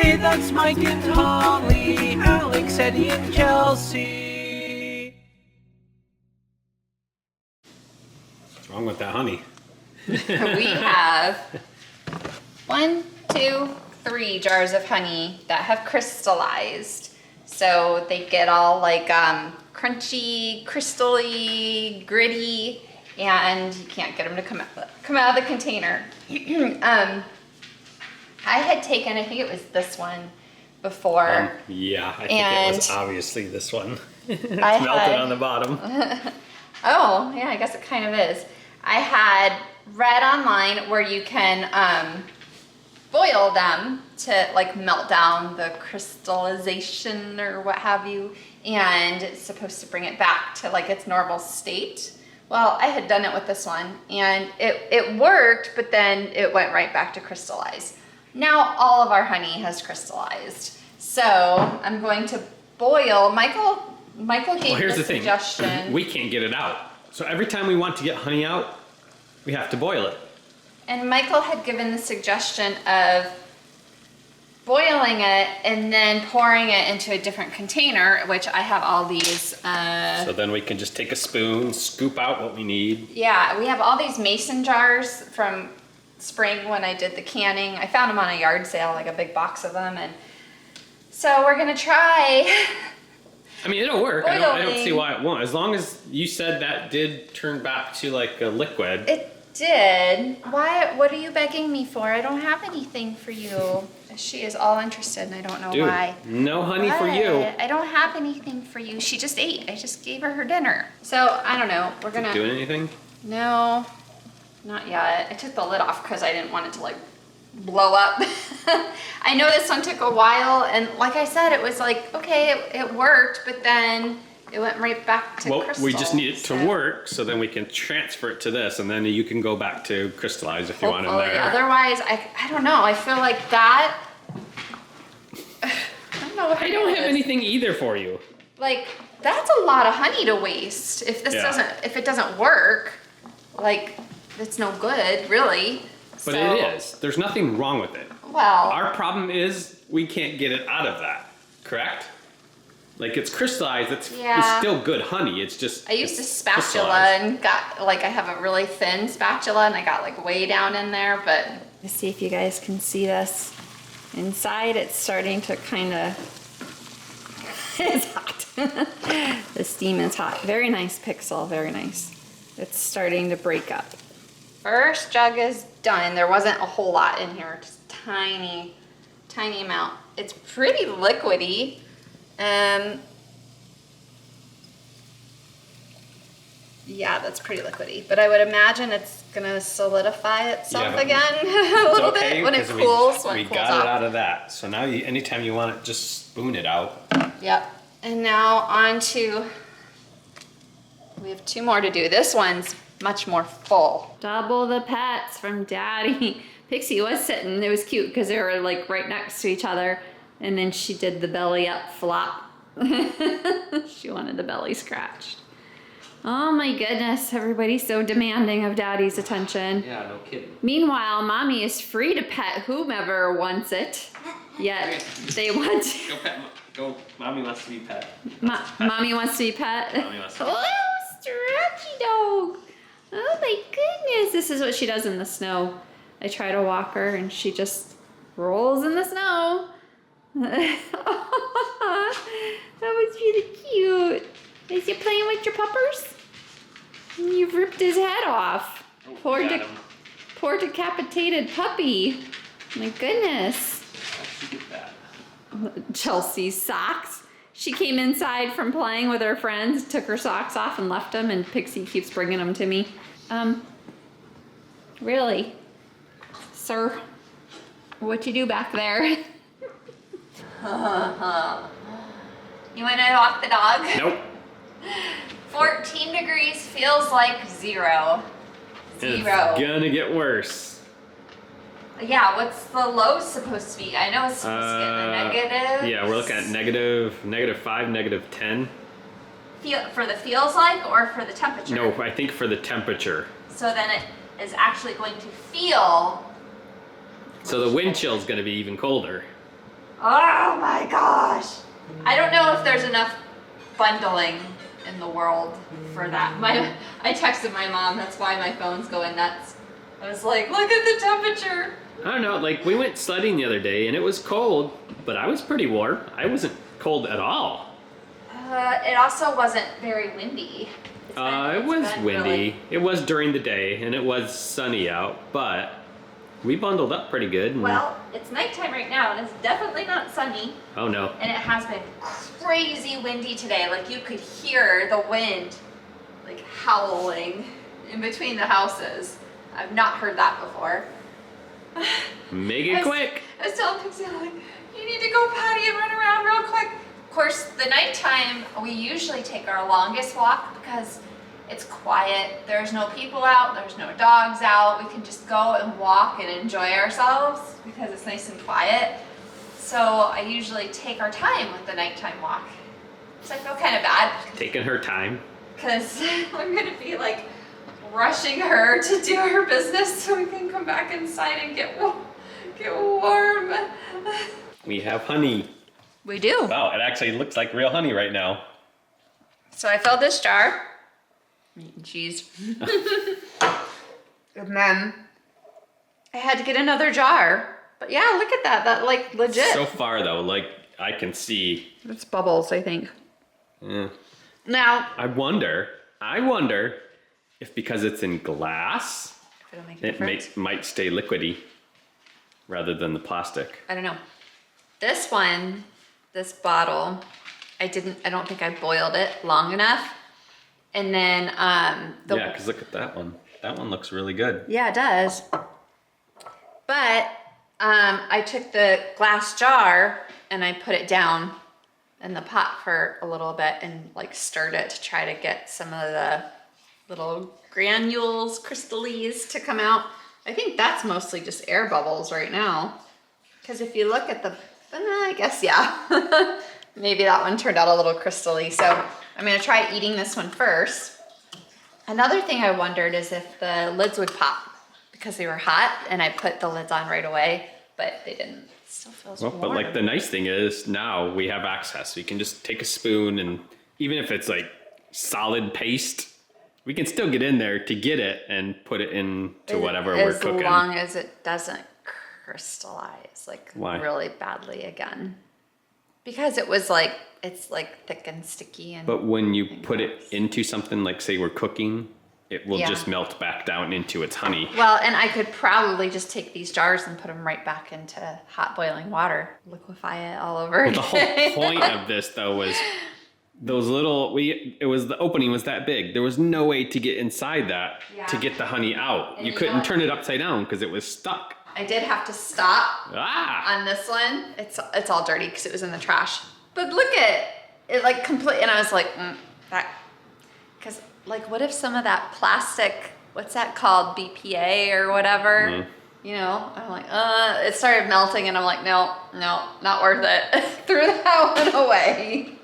Hey, that's Mike and Holly, Alex, Eddie, and Chelsea. What's wrong with that honey? We have 1, 2, 3 jars of honey that have crystallized. So they get all like crunchy, crystally, gritty, and you can't get them to come out of the container. I had taken, I think it was this one before. Yeah, I think it was obviously this one. It's melted on the bottom. Oh, yeah, I guess it kind of is. I had read online where you can boil them to like melt down the crystallization or what have you, and it's supposed to bring it back to like its normal state. Well, I had done it with this one and it worked, but then it went right back to crystallize. Now all of our honey has crystallized. So I'm going to boil. Michael gave me a suggestion. We can't get it out. So every time we want to get honey out, we have to boil it. And Michael had given the suggestion of boiling it and then pouring it into a different container, which I have all these. So then we can just take a spoon, scoop out what we need. Yeah, we have all these mason jars from spring when I did the canning. I found them on a yard sale, like a big box of them. And so we're gonna try. I mean, it'll work. I don't see why it won't. As long as you said that did turn back to like a liquid. It did. Why? What are you begging me for? I don't have anything for you. She is all interested and I don't know why. No honey for you. I don't have anything for you. She just ate. I just gave her dinner. So I don't know. We're gonna. Doing anything? No, not yet. I took the lid off because I didn't want it to like blow up. I know this one took a while, and like I said, it was like, okay, it worked, but then it went right back to crystal. We just need it to work, so then we can transfer it to this, and then you can go back to crystallize if you want in there. Otherwise, I don't know. I feel like that. I don't know what I don't have anything either for you. Like, that's a lot of honey to waste if this if it doesn't work. Like, it's no good, really. But it is. There's nothing wrong with it. Well, our problem is we can't get it out of that, correct? Like, it's crystallized, it's still good honey, it's just... I used a spatula and got, like, I have a really thin spatula and I got like way down in there, but... Let's see if you guys can see this. Inside it's starting to kind of... It's hot. The steam is hot. Very nice pixel, very nice. It's starting to break up. First jug is done. There wasn't a whole lot in here, just tiny amount. It's pretty liquidy. Yeah, that's pretty liquidy, but I would imagine it's gonna solidify itself again a little bit when it cools. We got it out of that. So now anytime you want it, just spoon it out. Yep. And now on to, we have 2 more to do. This one's much more full. Double the pets from Daddy. Pixie was sitting, it was cute because they were like right next to each other, and then she did the belly up flop. She wanted the belly scratched. Oh my goodness, everybody's so demanding of Daddy's attention. Yeah, no kidding. Meanwhile, Mommy is free to pet whomever wants it. Yet they want to. Go pet. Go. Mommy wants to be pet. Mommy wants to be pet. Mommy wants to be pet. Oh, stretchy dog. Oh my goodness. This is what she does in the snow. I try to walk her and she just rolls in the snow. That was really cute. Is you playing with your puppers? You've ripped his head off. Oh, poor decapitated puppy. My goodness. How'd you get that? Chelsea's socks. She came inside from playing with her friends, took her socks off and left them, and Pixie keeps bringing them to me. Really? Sir, what you do back there? You want to walk the dog? Nope. 14 degrees feels like 0. It's gonna get worse. Yeah, what's the low supposed to be? I know it's supposed to get the negative. Yeah, we're looking at -5, -10. For the feels like, or for the temperature? No, I think for the temperature. So then it is actually going to feel. So the wind chill is going to be even colder. Oh my gosh. I don't know if there's enough bundling in the world for that. I texted my mom, that's why my phone's going nuts. I was like, look at the temperature. I don't know, like we went sledding the other day and it was cold, but I was pretty warm. I wasn't cold at all. It also wasn't very windy. It was windy. Really... It was during the day and it was sunny out, but we bundled up pretty good. And... Well, it's nighttime right now and it's definitely not sunny. Oh no. And it has been crazy windy today. Like you could hear the wind like howling in between the houses. I've not heard that before. Make it quick. I was telling Pixie, I'm like, you need to go potty and run around real quick. Of course, the nighttime, we usually take our longest walk because it's quiet. There's no people out, there's no dogs out. We can just go and walk and enjoy ourselves because it's nice and quiet. So I usually take our time with the nighttime walk. So I feel kind of bad. Taking her time. Because I'm gonna be like rushing her to do her business so we can come back inside and get warm. We have honey. We do. Wow, it actually looks like real honey right now. So I filled this jar. I'm eating cheese. And then I had to get another jar. But yeah, look at that. That like legit. So far though, like I can see. It's bubbles, I think. Yeah. Now. I wonder if because it's in glass, it might stay liquidy rather than the plastic. I don't know. This one, this bottle, I don't think I boiled it long enough. And then yeah, because look at that one. That one looks really good. Yeah, it does. But I took the glass jar and I put it down in the pot for a little bit and like stirred it to try to get some of the little granules, crystallese to come out. I think that's mostly just air bubbles right now. Because if you look at the, I guess, yeah. Maybe that one turned out a little crystally. So I'm gonna try eating this one first. Another thing I wondered is if the lids would pop because they were hot and I put the lids on right away, but they didn't. It still feels warm. But like the nice thing is now we have access. We can just take a spoon and even if it's like solid paste, we can still get in there to get it and put it into whatever we're cooking. As long as it doesn't crystallize like Why? Really badly again. Because it was like, it's like thick and sticky. And but when you put it into something like say we're cooking, it will Yeah. just melt back down into its honey. Well, and I could probably just take these jars and put them right back into hot boiling water, liquefy it all over Well, again. the whole point of this though was those little, the opening was that big. There was no way to get inside that to Yeah. get the honey out. And You you couldn't know- turn it upside down because it was stuck. I did have to stop Ah! on this one. It's all dirty because it was in the trash. But look at it, like complete. And I was like, that, because like, what if some of that plastic, what's that called, BPA or whatever? Mhm. You know, I'm like, it started melting, and I'm like, no, not worth it. Threw that one away.